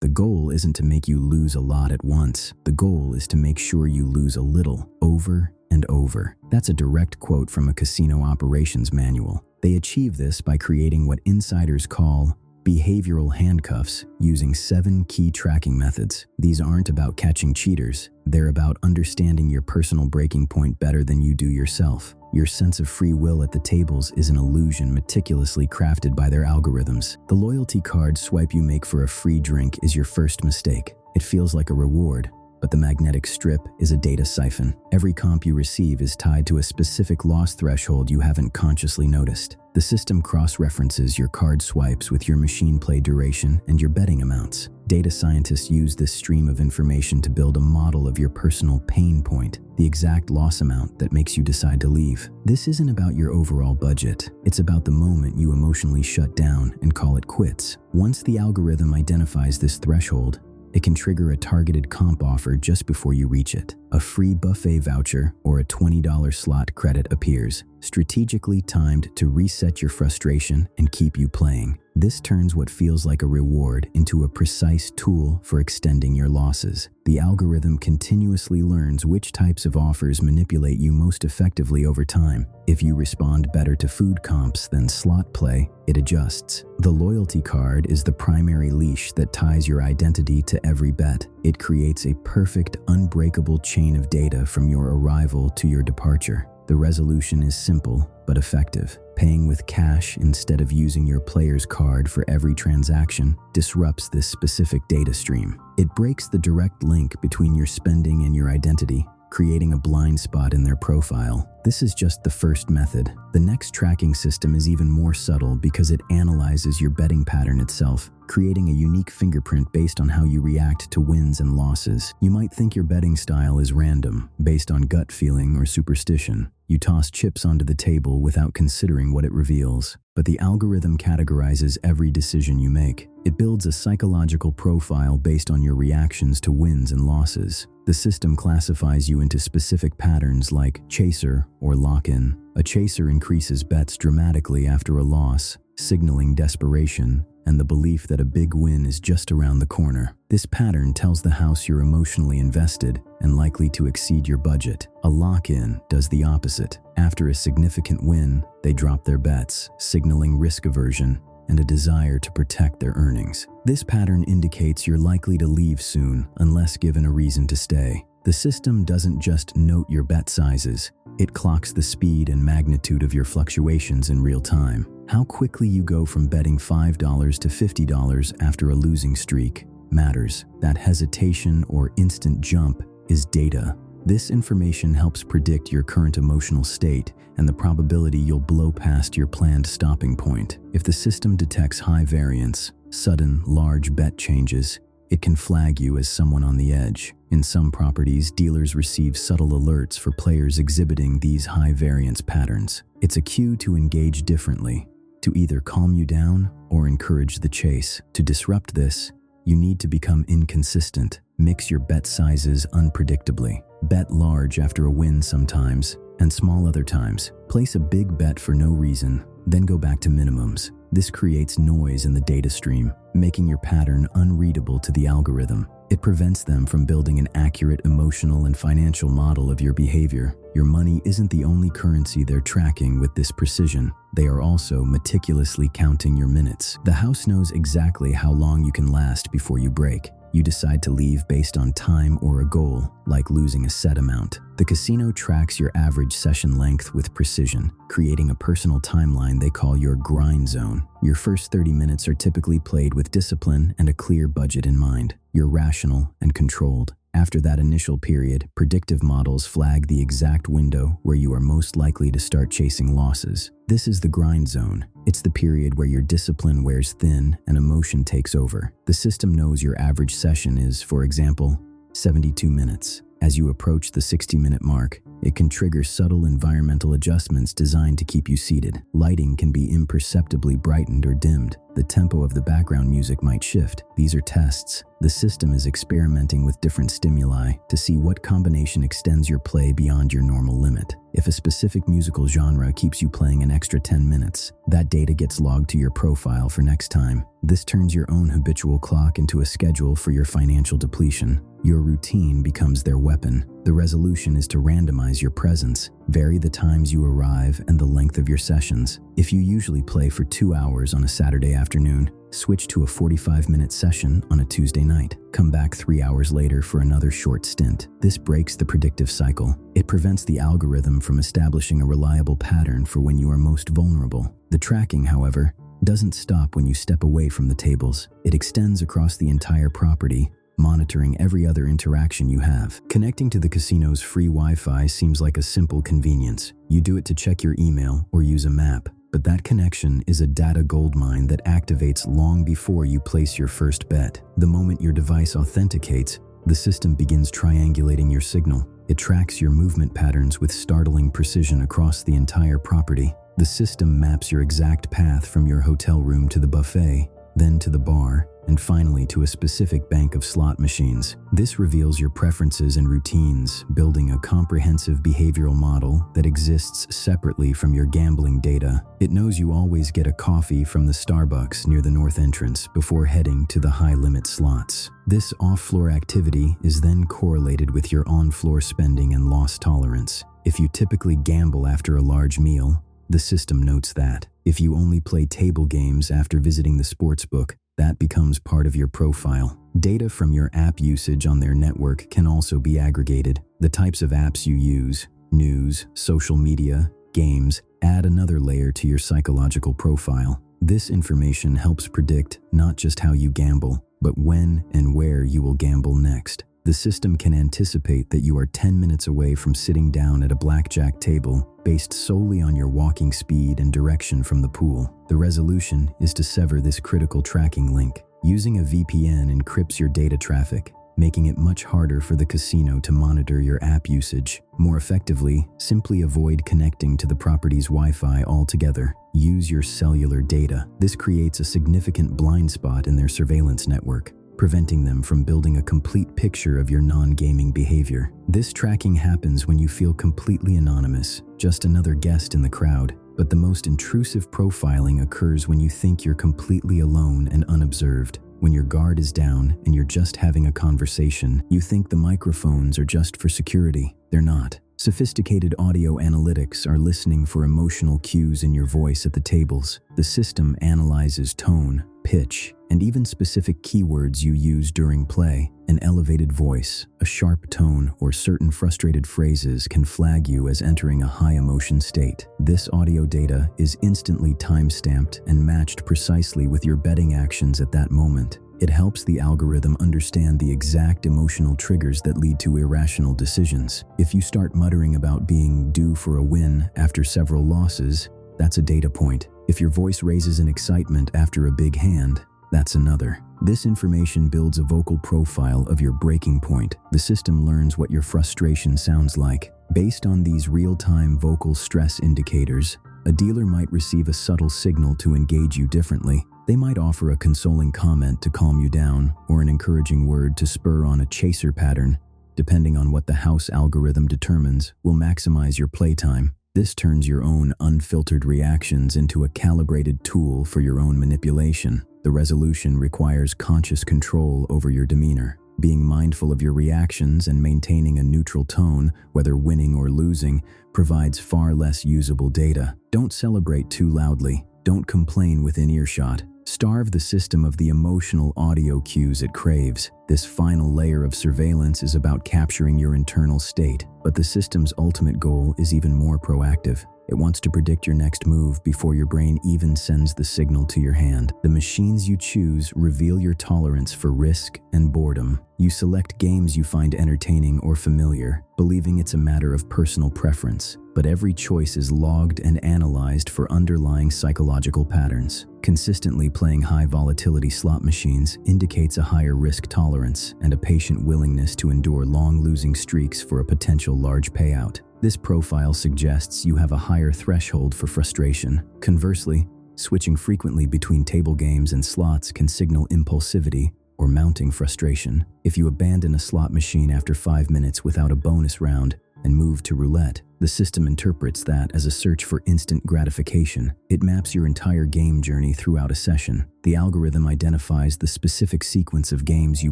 The goal isn't to make you lose a lot at once. The goal is to make sure you lose a little, over and over. That's a direct quote from a casino operations manual. They achieve this by creating what insiders call behavioral handcuffs using 7 key tracking methods. These aren't about catching cheaters. They're about understanding your personal breaking point better than you do yourself. Your sense of free will at the tables is an illusion meticulously crafted by their algorithms. The loyalty card swipe you make for a free drink is your first mistake. It feels like a reward, but the magnetic strip is a data siphon. Every comp you receive is tied to a specific loss threshold you haven't consciously noticed. The system cross-references your card swipes with your machine play duration and your betting amounts. Data scientists use this stream of information to build a model of your personal pain point, the exact loss amount that makes you decide to leave. This isn't about your overall budget. It's about the moment you emotionally shut down and call it quits. Once the algorithm identifies this threshold, it can trigger a targeted comp offer just before you reach it. A free buffet voucher or a $20 slot credit appears, strategically timed to reset your frustration and keep you playing. This turns what feels like a reward into a precise tool for extending your losses. The algorithm continuously learns which types of offers manipulate you most effectively over time. If you respond better to food comps than slot play, it adjusts. The loyalty card is the primary leash that ties your identity to every bet. It creates a perfect, unbreakable chain of data from your arrival to your departure. The resolution is simple but effective. Paying with cash instead of using your player's card for every transaction disrupts this specific data stream. It breaks the direct link between your spending and your identity, creating a blind spot in their profile. This is just the first method. The next tracking system is even more subtle because it analyzes your betting pattern itself, creating a unique fingerprint based on how you react to wins and losses. You might think your betting style is random, based on gut feeling or superstition. You toss chips onto the table without considering what it reveals. But the algorithm categorizes every decision you make. It builds a psychological profile based on your reactions to wins and losses. The system classifies you into specific patterns like chaser or lock-in. A chaser increases bets dramatically after a loss, signaling desperation and the belief that a big win is just around the corner. This pattern tells the house you're emotionally invested and likely to exceed your budget. A lock-in does the opposite. After a significant win, they drop their bets, signaling risk aversion and a desire to protect their earnings. This pattern indicates you're likely to leave soon unless given a reason to stay. The system doesn't just note your bet sizes, it clocks the speed and magnitude of your fluctuations in real time. How quickly you go from betting $5 to $50 after a losing streak matters. That hesitation or instant jump is data. This information helps predict your current emotional state and the probability you'll blow past your planned stopping point. If the system detects high variance, sudden, large bet changes, it can flag you as someone on the edge. In some properties, dealers receive subtle alerts for players exhibiting these high variance patterns. It's a cue to engage differently, to either calm you down or encourage the chase. To disrupt this, you need to become inconsistent. Mix your bet sizes unpredictably. Bet large after a win sometimes, and small other times. Place a big bet for no reason, then go back to minimums. This creates noise in the data stream, making your pattern unreadable to the algorithm. It prevents them from building an accurate emotional and financial model of your behavior. Your money isn't the only currency they're tracking with this precision. They are also meticulously counting your minutes. The house knows exactly how long you can last before you break. You decide to leave based on time or a goal, like losing a set amount. The casino tracks your average session length with precision, creating a personal timeline they call your grind zone. Your first 30 minutes are typically played with discipline and a clear budget in mind. You're rational and controlled. After that initial period, predictive models flag the exact window where you are most likely to start chasing losses. This is the grind zone. It's the period where your discipline wears thin and emotion takes over. The system knows your average session is, for example, 72 minutes. As you approach the 60-minute mark, it can trigger subtle environmental adjustments designed to keep you seated. Lighting can be imperceptibly brightened or dimmed. the tempo of the background music might shift. These are tests. The system is experimenting with different stimuli to see what combination extends your play beyond your normal limit. If a specific musical genre keeps you playing an extra 10 minutes, that data gets logged to your profile for next time. This turns your own habitual clock into a schedule for your financial depletion. Your routine becomes their weapon. The resolution is to randomize your presence, vary the times you arrive and the length of your sessions. If you usually play for 2 hours on a Saturday afternoon, switch to a 45-minute session on a Tuesday night. Come back 3 hours later for another short stint. This breaks the predictive cycle. It prevents the algorithm from establishing a reliable pattern for when you are most vulnerable. The tracking, however, doesn't stop when you step away from the tables. It extends across the entire property, monitoring every other interaction you have. Connecting to the casino's free Wi-Fi seems like a simple convenience. You do it to check your email or use a map. But that connection is a data goldmine that activates long before you place your first bet. The moment your device authenticates, the system begins triangulating your signal. It tracks your movement patterns with startling precision across the entire property. The system maps your exact path from your hotel room to the buffet, then to the bar, and finally to a specific bank of slot machines. This reveals your preferences and routines, building a comprehensive behavioral model that exists separately from your gambling data. It knows you always get a coffee from the Starbucks near the north entrance before heading to the high-limit slots. This off-floor activity is then correlated with your on-floor spending and loss tolerance. If you typically gamble after a large meal, the system notes that. If you only play table games after visiting the sportsbook, that becomes part of your profile. Data from your app usage on their network can also be aggregated. The types of apps you use, news, social media, games, add another layer to your psychological profile. This information helps predict not just how you gamble, but when and where you will gamble next. The system can anticipate that you are 10 minutes away from sitting down at a blackjack table based solely on your walking speed and direction from the pool. The resolution is to sever this critical tracking link. Using a VPN encrypts your data traffic, making it much harder for the casino to monitor your app usage. More effectively, simply avoid connecting to the property's Wi-Fi altogether. Use your cellular data. This creates a significant blind spot in their surveillance network, preventing them from building a complete picture of your non-gaming behavior. This tracking happens when you feel completely anonymous, just another guest in the crowd. But the most intrusive profiling occurs when you think you're completely alone and unobserved. When your guard is down and you're just having a conversation, you think the microphones are just for security. They're not. Sophisticated audio analytics are listening for emotional cues in your voice at the tables. The system analyzes tone, pitch, and even specific keywords you use during play. An elevated voice, a sharp tone, or certain frustrated phrases can flag you as entering a high-emotion state. This audio data is instantly time-stamped and matched precisely with your betting actions at that moment. It helps the algorithm understand the exact emotional triggers that lead to irrational decisions. If you start muttering about being due for a win after several losses, that's a data point. If your voice raises in excitement after a big hand, that's another. This information builds a vocal profile of your breaking point. The system learns what your frustration sounds like. Based on these real-time vocal stress indicators, a dealer might receive a subtle signal to engage you differently. They might offer a consoling comment to calm you down, or an encouraging word to spur on a chaser pattern, depending on what the house algorithm determines will maximize your playtime. This turns your own unfiltered reactions into a calibrated tool for your own manipulation. The resolution requires conscious control over your demeanor. Being mindful of your reactions and maintaining a neutral tone, whether winning or losing, provides far less usable data. Don't celebrate too loudly. Don't complain within earshot. Starve the system of the emotional audio cues it craves. This final layer of surveillance is about capturing your internal state, but the system's ultimate goal is even more proactive. It wants to predict your next move before your brain even sends the signal to your hand. The machines you choose reveal your tolerance for risk and boredom. You select games you find entertaining or familiar, believing it's a matter of personal preference. But every choice is logged and analyzed for underlying psychological patterns. Consistently playing high-volatility slot machines indicates a higher risk tolerance and a patient willingness to endure long losing streaks for a potential large payout. This profile suggests you have a higher threshold for frustration. Conversely, Switching frequently between table games and slots can signal impulsivity or mounting frustration. If you abandon a slot machine after 5 minutes without a bonus round and move to roulette, the system interprets that as a search for instant gratification. It maps your entire game journey throughout a session. The algorithm identifies the specific sequence of games you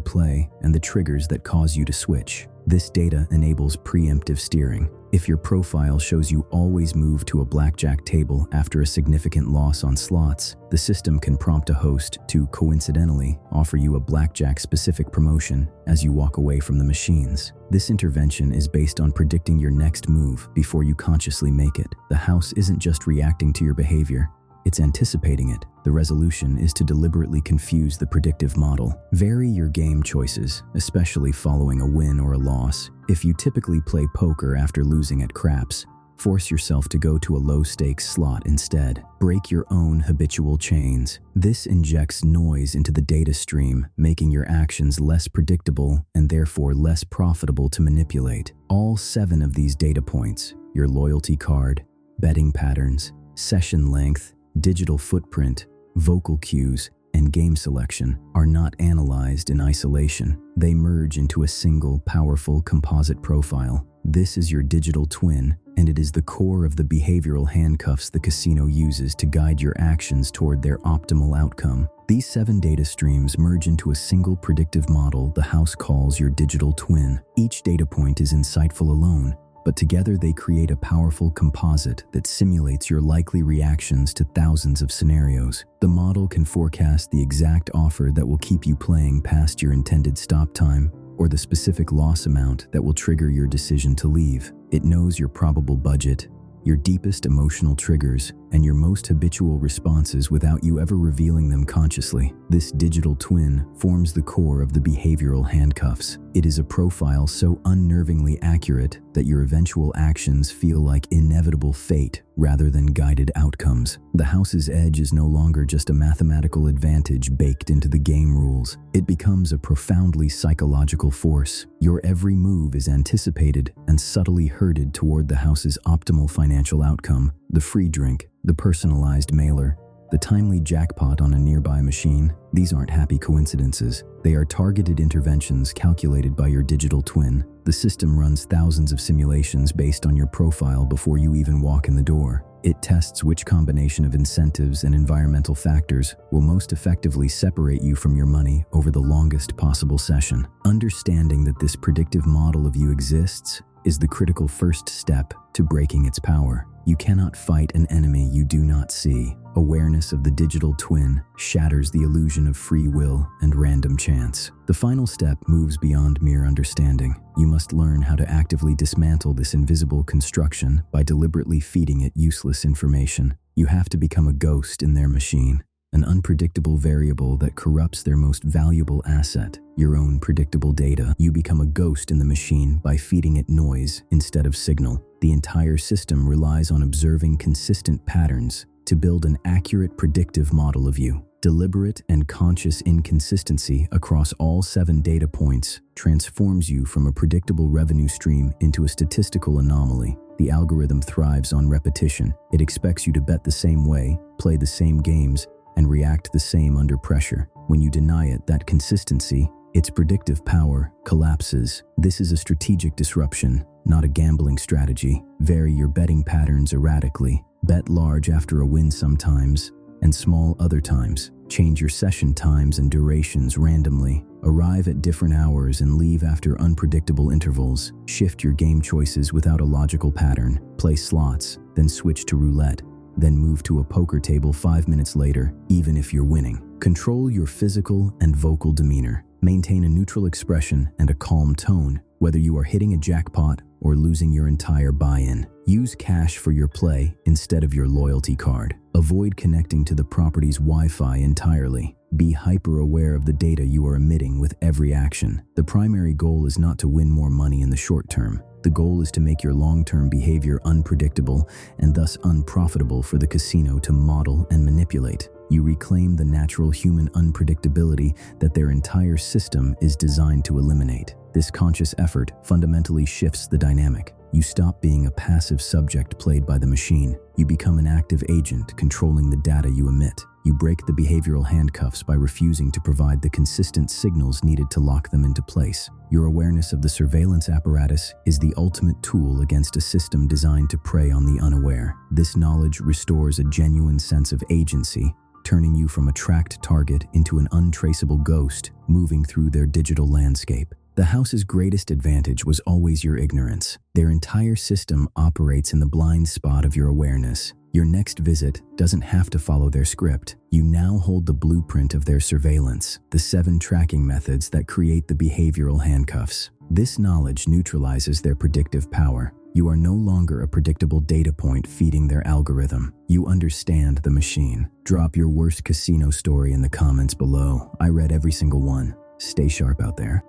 play and the triggers that cause you to switch. This data enables preemptive steering. If your profile shows you always move to a blackjack table after a significant loss on slots, the system can prompt a host to coincidentally offer you a blackjack-specific promotion as you walk away from the machines. This intervention is based on predicting your next move before you consciously make it. The house isn't just reacting to your behavior, it's anticipating it. The resolution is to deliberately confuse the predictive model. Vary your game choices, especially following a win or a loss. If you typically play poker after losing at craps, force yourself to go to a low-stakes slot instead. Break your own habitual chains. This injects noise into the data stream, making your actions less predictable and therefore less profitable to manipulate. All 7 of these data points, your loyalty card, betting patterns, session length, digital footprint, vocal cues, and game selection, are not analyzed in isolation. They merge into a single, powerful composite profile. This is your digital twin, and it is the core of the behavioral handcuffs the casino uses to guide your actions toward their optimal outcome. These 7 data streams merge into a single predictive model the house calls your digital twin. Each data point is insightful alone, but together they create a powerful composite that simulates your likely reactions to thousands of scenarios. The model can forecast the exact offer that will keep you playing past your intended stop time, or the specific loss amount that will trigger your decision to leave. It knows your probable budget, your deepest emotional triggers, and your most habitual responses without you ever revealing them consciously. This digital twin forms the core of the behavioral handcuffs. It is a profile so unnervingly accurate that your eventual actions feel like inevitable fate rather than guided outcomes. The house's edge is no longer just a mathematical advantage baked into the game rules. It becomes a profoundly psychological force. Your every move is anticipated and subtly herded toward the house's optimal financial outcome. The free drink, the personalized mailer, the timely jackpot on a nearby machine. These aren't happy coincidences. They are targeted interventions calculated by your digital twin. The system runs thousands of simulations based on your profile before you even walk in the door. It tests which combination of incentives and environmental factors will most effectively separate you from your money over the longest possible session. Understanding that this predictive model of you exists is the critical first step to breaking its power. You cannot fight an enemy you do not see. Awareness of the digital twin shatters the illusion of free will and random chance. The final step moves beyond mere understanding. You must learn how to actively dismantle this invisible construction by deliberately feeding it useless information. You have to become a ghost in their machine, an unpredictable variable that corrupts their most valuable asset, your own predictable data. You become a ghost in the machine by feeding it noise instead of signal. The entire system relies on observing consistent patterns to build an accurate predictive model of you. Deliberate and conscious inconsistency across all 7 data points transforms you from a predictable revenue stream into a statistical anomaly. The algorithm thrives on repetition. It expects you to bet the same way, play the same games, and react the same under pressure. When you deny it that consistency, its predictive power collapses. This is a strategic disruption, not a gambling strategy. Vary your betting patterns erratically. Bet large after a win sometimes, and small other times. Change your session times and durations randomly. Arrive at different hours and leave after unpredictable intervals. Shift your game choices without a logical pattern. Play slots, then switch to roulette, then move to a poker table 5 minutes later, even if you're winning. Control your physical and vocal demeanor. Maintain a neutral expression and a calm tone, whether you are hitting a jackpot or losing your entire buy-in. Use cash for your play instead of your loyalty card. Avoid connecting to the property's Wi-Fi entirely. Be hyper-aware of the data you are emitting with every action. The primary goal is not to win more money in the short term. The goal is to make your long-term behavior unpredictable and thus unprofitable for the casino to model and manipulate. You reclaim the natural human unpredictability that their entire system is designed to eliminate. This conscious effort fundamentally shifts the dynamic. You stop being a passive subject played by the machine. You become an active agent controlling the data you emit. You break the behavioral handcuffs by refusing to provide the consistent signals needed to lock them into place. Your awareness of the surveillance apparatus is the ultimate tool against a system designed to prey on the unaware. This knowledge restores a genuine sense of agency, turning you from a tracked target into an untraceable ghost moving through their digital landscape. The house's greatest advantage was always your ignorance. Their entire system operates in the blind spot of your awareness. Your next visit doesn't have to follow their script. You now hold the blueprint of their surveillance, the 7 tracking methods that create the behavioral handcuffs. This knowledge neutralizes their predictive power. You are no longer a predictable data point feeding their algorithm. You understand the machine. Drop your worst casino story in the comments below. I read every single one. Stay sharp out there.